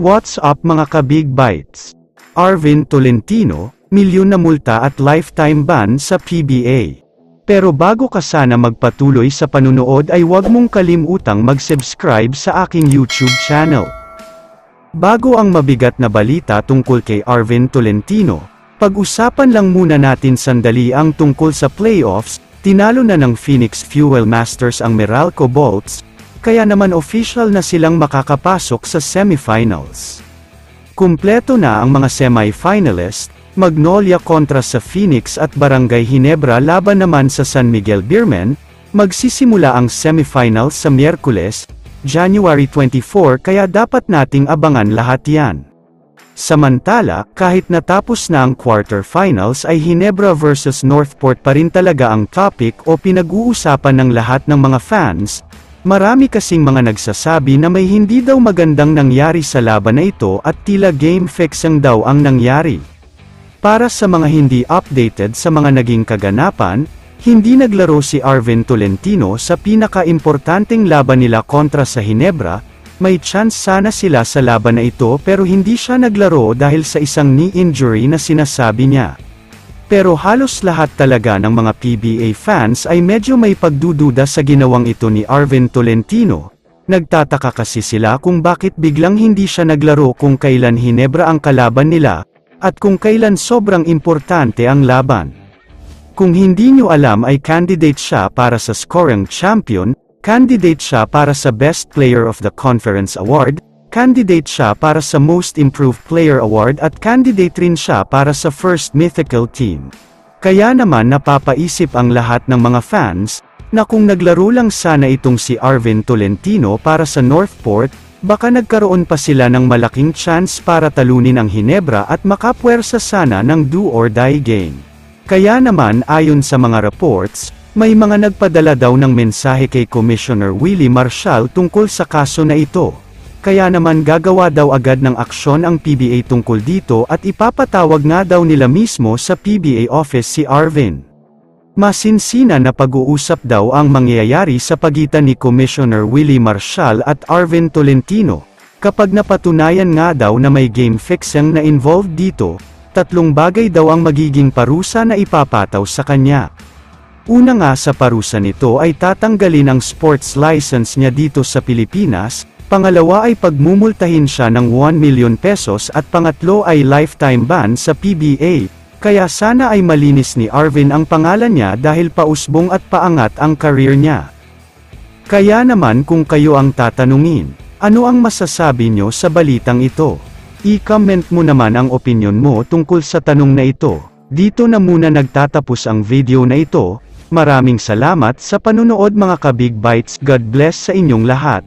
What's up mga ka-Big Bites? Arvin Tolentino, milyon na multa at lifetime ban sa PBA. Pero bago ka sana magpatuloy sa panunood ay huwag mong kalimutang mag-subscribe sa aking YouTube channel. Bago ang mabigat na balita tungkol kay Arvin Tolentino, pag-usapan lang muna natin sandali ang tungkol sa playoffs. Tinalo na ng Phoenix Fuel Masters ang Meralco Bolts, kaya naman official na silang makakapasok sa semifinals. Kumpleto na ang mga semifinalist, Magnolia kontra sa Phoenix at Barangay Ginebra laban naman sa San Miguel Beermen. Magsisimula ang semifinals sa Miyerkules, January 24 kaya dapat nating abangan lahat yan. Samantala, kahit natapos na ang quarterfinals ay Ginebra versus Northport pa rin talaga ang topic o pinag-uusapan ng lahat ng mga fans. Marami kasing mga nagsasabi na may hindi daw magandang nangyari sa laban na ito at tila game fixing daw ang nangyari. Para sa mga hindi updated sa mga naging kaganapan, hindi naglaro si Arvin Tolentino sa pinaka-importanteng laban nila kontra sa Ginebra. May chance sana sila sa laban na ito pero hindi siya naglaro dahil sa isang knee injury na sinasabi niya. Pero halos lahat talaga ng mga PBA fans ay medyo may pagdududa sa ginawang ito ni Arvin Tolentino. Nagtataka kasi sila kung bakit biglang hindi siya naglaro kung kailan Ginebra ang kalaban nila, at kung kailan sobrang importante ang laban. Kung hindi nyo alam ay candidate siya para sa scoring champion, candidate siya para sa Best Player of the Conference Award, candidate siya para sa Most Improved Player Award at candidate rin siya para sa First Mythical Team. Kaya naman napapaisip ang lahat ng mga fans, na kung naglaro lang sana itong si Arvin Tolentino para sa Northport, baka nagkaroon pa sila ng malaking chance para talunin ang Ginebra at makapwersa sana ng do-or-die game. Kaya naman ayon sa mga reports, may mga nagpadala daw ng mensahe kay Commissioner Willie Marcial tungkol sa kaso na ito. Kaya naman gagawa daw agad ng aksyon ang PBA tungkol dito at ipapatawag nga daw nila mismo sa PBA office si Arvin. Masinsina na pag-uusap daw ang mangyayari sa pagitan ni Commissioner Willie Marcial at Arvin Tolentino. Kapag napatunayan nga daw na may game fixing na involved dito, tatlong bagay daw ang magiging parusa na ipapataw sa kanya. Una nga sa parusa nito ay tatanggalin ang sports license niya dito sa Pilipinas, pangalawa ay pagmumultahin siya ng 1 million pesos at pangatlo ay lifetime ban sa PBA, kaya sana ay malinis ni Arvin ang pangalan niya dahil pausbong at paangat ang career niya. Kaya naman kung kayo ang tatanungin, ano ang masasabi nyo sa balitang ito? I-comment mo naman ang opinion mo tungkol sa tanong na ito. Dito na muna nagtatapos ang video na ito. Maraming salamat sa panunood mga ka-Big Bites. God bless sa inyong lahat.